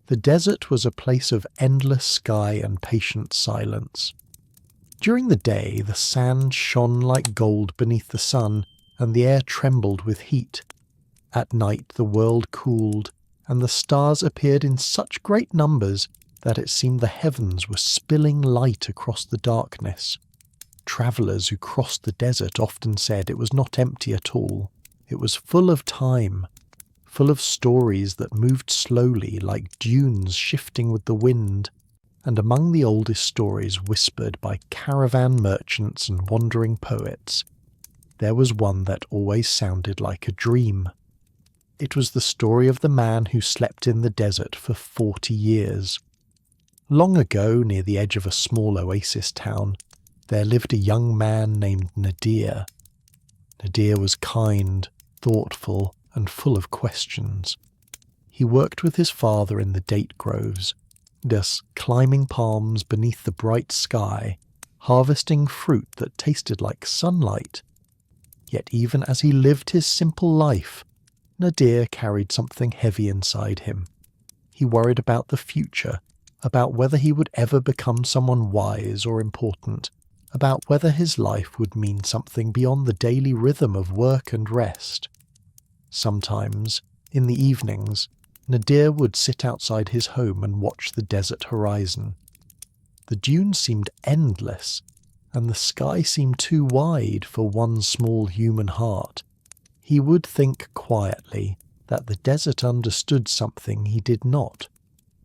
The desert was a place of endless sky and patient silence. During the day, the sand shone like gold beneath the sun, and the air trembled with heat. At night the world cooled, and the stars appeared in such great numbers that it seemed the heavens were spilling light across the darkness. Travellers who crossed the desert often said it was not empty at all. It was full of time, full of stories that moved slowly like dunes shifting with the wind, and among the oldest stories whispered by caravan merchants and wandering poets, there was one that always sounded like a dream. It was the story of the man who slept in the desert for 40 years. Long ago, near the edge of a small oasis town, there lived a young man named Nadir. Nadir was kind, thoughtful, and full of questions. He worked with his father in the date groves, thus climbing palms beneath the bright sky, harvesting fruit that tasted like sunlight. Yet even as he lived his simple life, Nadir carried something heavy inside him. He worried about the future, about whether he would ever become someone wise or important, about whether his life would mean something beyond the daily rhythm of work and rest. Sometimes, in the evenings, Nadir would sit outside his home and watch the desert horizon. The dunes seemed endless, and the sky seemed too wide for one small human heart. He would think quietly that the desert understood something he did not.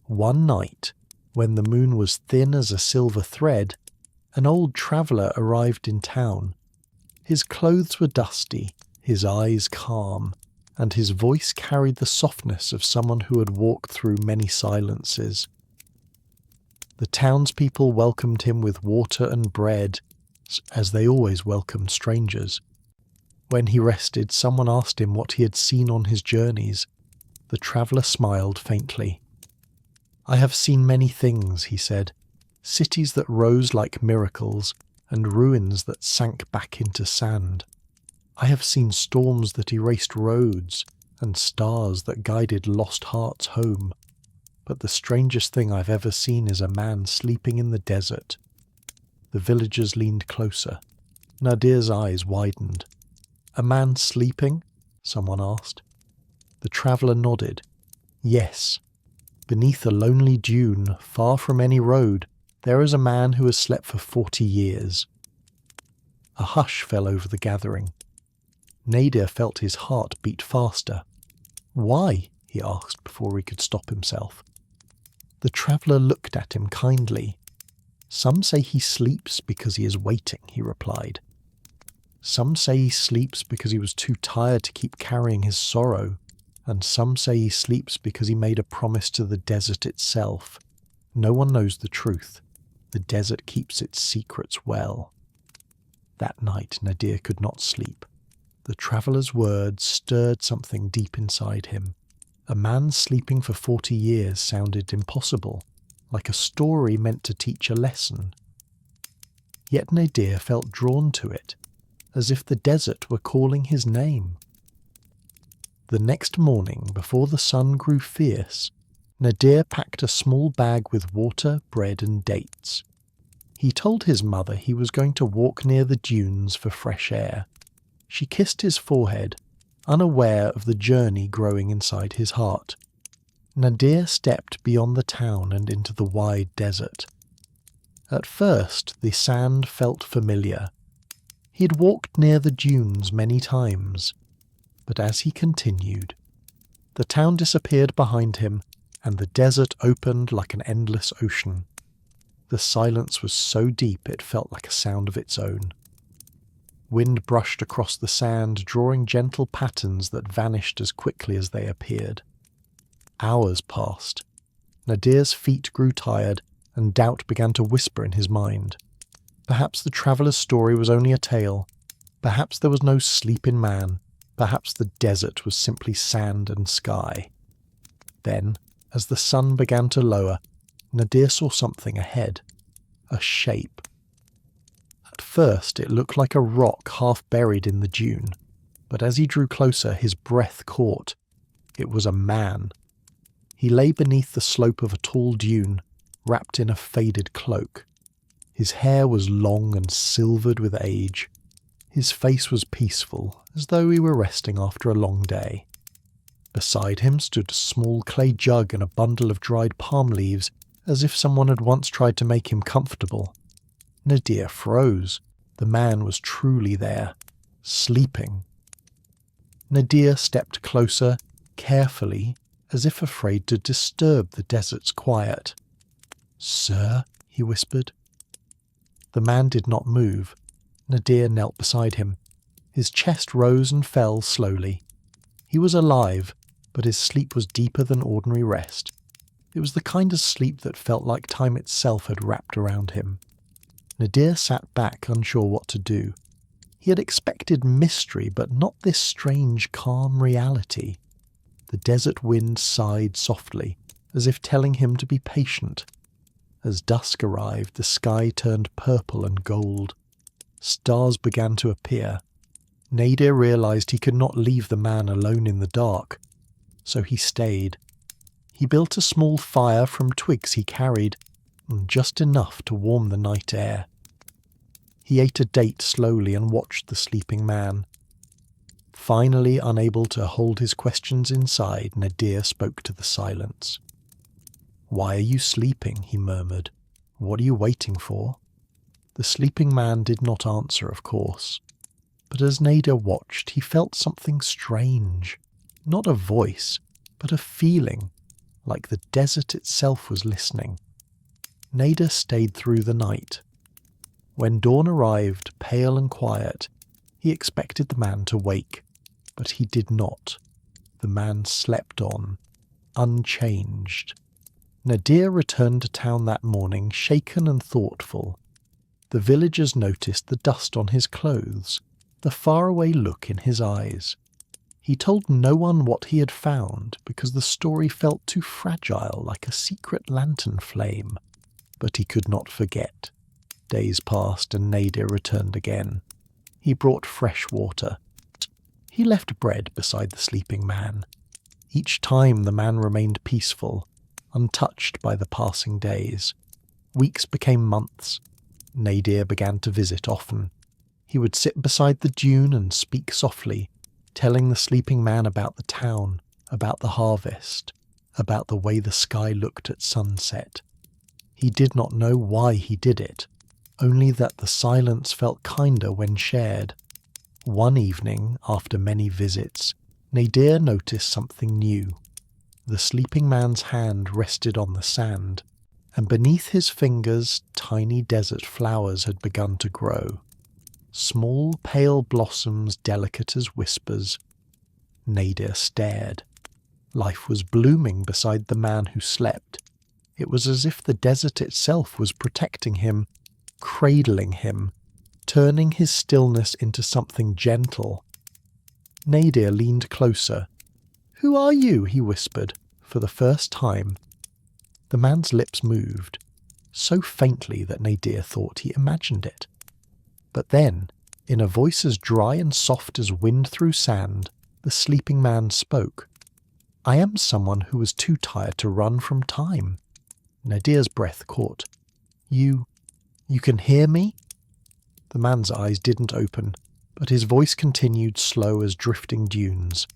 One night, when the moon was thin as a silver thread, an old traveller arrived in town. His clothes were dusty, his eyes calm, and his voice carried the softness of someone who had walked through many silences. The townspeople welcomed him with water and bread, as they always welcomed strangers. When he rested, someone asked him what he had seen on his journeys. The traveller smiled faintly. "I have seen many things," he said, "cities that rose like miracles, and ruins that sank back into sand. I have seen storms that erased roads, and stars that guided lost hearts home. But the strangest thing I've ever seen is a man sleeping in the desert." The villagers leaned closer. Nadir's eyes widened. "A man sleeping?" someone asked. The traveller nodded. "Yes. Beneath a lonely dune, far from any road, there is a man who has slept for 40 years. A hush fell over the gathering. Nadir felt his heart beat faster. "Why?" he asked before he could stop himself. The traveller looked at him kindly. "Some say he sleeps because he is waiting," he replied. "Some say he sleeps because he was too tired to keep carrying his sorrow, and some say he sleeps because he made a promise to the desert itself. No one knows the truth. The desert keeps its secrets well." That night Nadir could not sleep. The traveller's words stirred something deep inside him. A man sleeping for 40 years sounded impossible, like a story meant to teach a lesson. Yet Nadir felt drawn to it, as if the desert were calling his name. The next morning, before the sun grew fierce, Nadir packed a small bag with water, bread and dates. He told his mother he was going to walk near the dunes for fresh air. She kissed his forehead, unaware of the journey growing inside his heart. Nadir stepped beyond the town and into the wide desert. At first, the sand felt familiar. He had walked near the dunes many times, but as he continued, the town disappeared behind him, and the desert opened like an endless ocean. The silence was so deep it felt like a sound of its own. Wind brushed across the sand, drawing gentle patterns that vanished as quickly as they appeared. Hours passed. Nadir's feet grew tired, and doubt began to whisper in his mind. Perhaps the traveller's story was only a tale. Perhaps there was no sleep in man. Perhaps the desert was simply sand and sky. Then, as the sun began to lower, Nadir saw something ahead. A shape. At first it looked like a rock half buried in the dune, but as he drew closer his breath caught. It was a man. He lay beneath the slope of a tall dune, wrapped in a faded cloak. His hair was long and silvered with age. His face was peaceful, as though he were resting after a long day. Beside him stood a small clay jug and a bundle of dried palm leaves, as if someone had once tried to make him comfortable. Nadir froze. The man was truly there, sleeping. Nadir stepped closer, carefully, as if afraid to disturb the desert's quiet. "Sir," he whispered. The man did not move. Nadir knelt beside him. His chest rose and fell slowly. He was alive, but his sleep was deeper than ordinary rest. It was the kind of sleep that felt like time itself had wrapped around him. Nadir sat back, unsure what to do. He had expected mystery, but not this strange, calm reality. The desert wind sighed softly, as if telling him to be patient. As dusk arrived, the sky turned purple and gold. Stars began to appear. Nadir realized he could not leave the man alone in the dark, so he stayed. He built a small fire from twigs he carried, and just enough to warm the night air. He ate a date slowly and watched the sleeping man. Finally, unable to hold his questions inside, Nadir spoke to the silence. "Why are you sleeping?" he murmured. "What are you waiting for?" The sleeping man did not answer, of course. But as Nadir watched, he felt something strange. Not a voice, but a feeling, like the desert itself was listening. Nadir stayed through the night. When dawn arrived, pale and quiet, he expected the man to wake, but he did not. The man slept on, unchanged. Nadir returned to town that morning, shaken and thoughtful. The villagers noticed the dust on his clothes, the faraway look in his eyes. He told no one what he had found, because the story felt too fragile, like a secret lantern flame. But he could not forget. Days passed and Nadir returned again. He brought fresh water. He left bread beside the sleeping man. Each time the man remained peaceful, untouched by the passing days. Weeks became months. Nadir began to visit often. He would sit beside the dune and speak softly, telling the sleeping man about the town, about the harvest, about the way the sky looked at sunset. He did not know why he did it, only that the silence felt kinder when shared. One evening, after many visits, Nadir noticed something new. The sleeping man's hand rested on the sand, and beneath his fingers tiny desert flowers had begun to grow. Small pale blossoms delicate as whispers. Nadir stared. Life was blooming beside the man who slept. It was as if the desert itself was protecting him, cradling him, turning his stillness into something gentle. Nadir leaned closer. "Who are you?" he whispered, for the first time. The man's lips moved, so faintly that Nadir thought he imagined it. But then, in a voice as dry and soft as wind through sand, the sleeping man spoke. "I am someone who was too tired to run from time." Nadir's breath caught. You can hear me?" The man's eyes didn't open, but his voice continued slow as drifting dunes.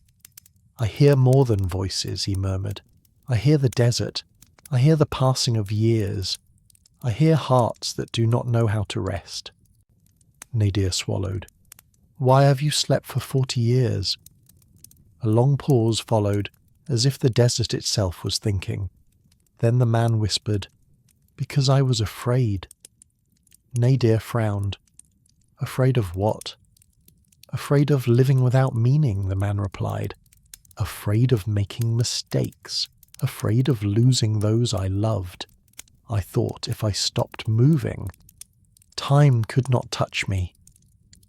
"I hear more than voices," he murmured. "I hear the desert. I hear the passing of years. I hear hearts that do not know how to rest." Nadir swallowed. "Why have you slept for 40 years? A long pause followed, as if the desert itself was thinking. Then the man whispered, "Because I was afraid." Nadir frowned. "Afraid of what?" "Afraid of living without meaning," the man replied. "Afraid of making mistakes. Afraid of losing those I loved. I thought if I stopped moving, time could not touch me."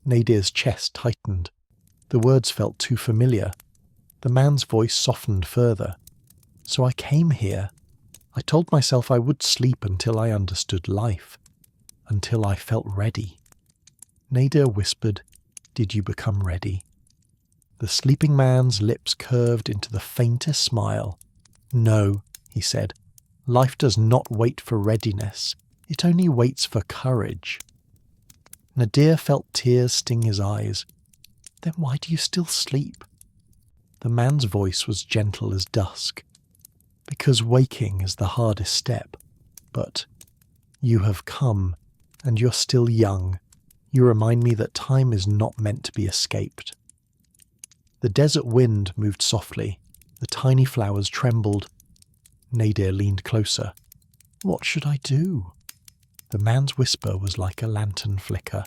Nadir's chest tightened. The words felt too familiar. The man's voice softened further. "So I came here. I told myself I would sleep until I understood life. Until I felt ready." Nadir whispered, "Did you become ready?" The sleeping man's lips curved into the faintest smile. "No, he said. "Life does not wait for readiness. It only waits for courage." Nadir felt tears sting his eyes. "Then why do you still sleep?" The man's voice was gentle as dusk. "Because waking is the hardest step. But you have come, and you're still young. You remind me that time is not meant to be escaped." The desert wind moved softly. The tiny flowers trembled. Nadir leaned closer. "What should I do?" The man's whisper was like a lantern flicker.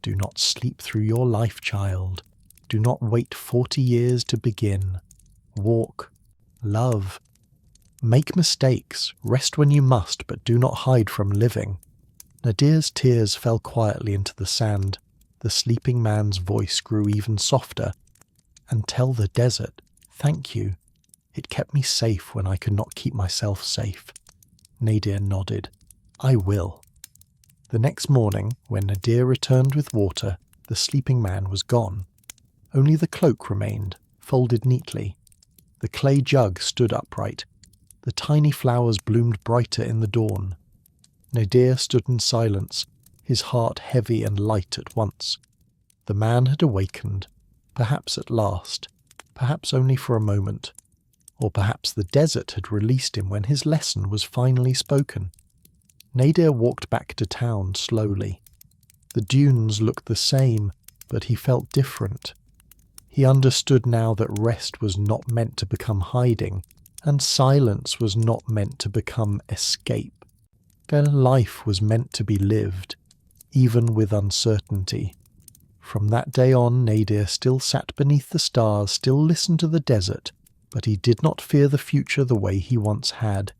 "Do not sleep through your life, child. Do not wait 40 years to begin. Walk. Love. Make mistakes. Rest when you must, but do not hide from living." Nadir's tears fell quietly into the sand. The sleeping man's voice grew even softer. "And tell the desert, thank you. It kept me safe when I could not keep myself safe." Nadir nodded. "I will." The next morning, when Nadir returned with water, the sleeping man was gone. Only the cloak remained, folded neatly. The clay jug stood upright. The tiny flowers bloomed brighter in the dawn. Nadir stood in silence, his heart heavy and light at once. The man had awakened, perhaps at last, perhaps only for a moment. Or perhaps the desert had released him when his lesson was finally spoken. Nadir walked back to town slowly. The dunes looked the same, but he felt different. He understood now that rest was not meant to become hiding, and silence was not meant to become escape. Life was meant to be lived, even with uncertainty. From that day on, Nadir still sat beneath the stars, still listened to the desert, but he did not fear the future the way he once had.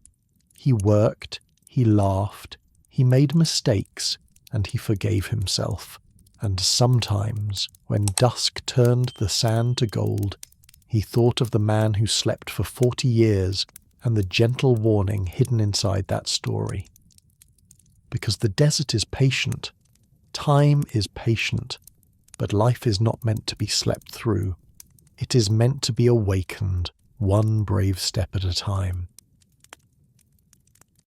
He worked, he laughed, he made mistakes, and he forgave himself. And sometimes, when dusk turned the sand to gold, he thought of the man who slept for 40 years and the gentle warning hidden inside that story. Because the desert is patient, time is patient, but life is not meant to be slept through. It is meant to be awakened, one brave step at a time.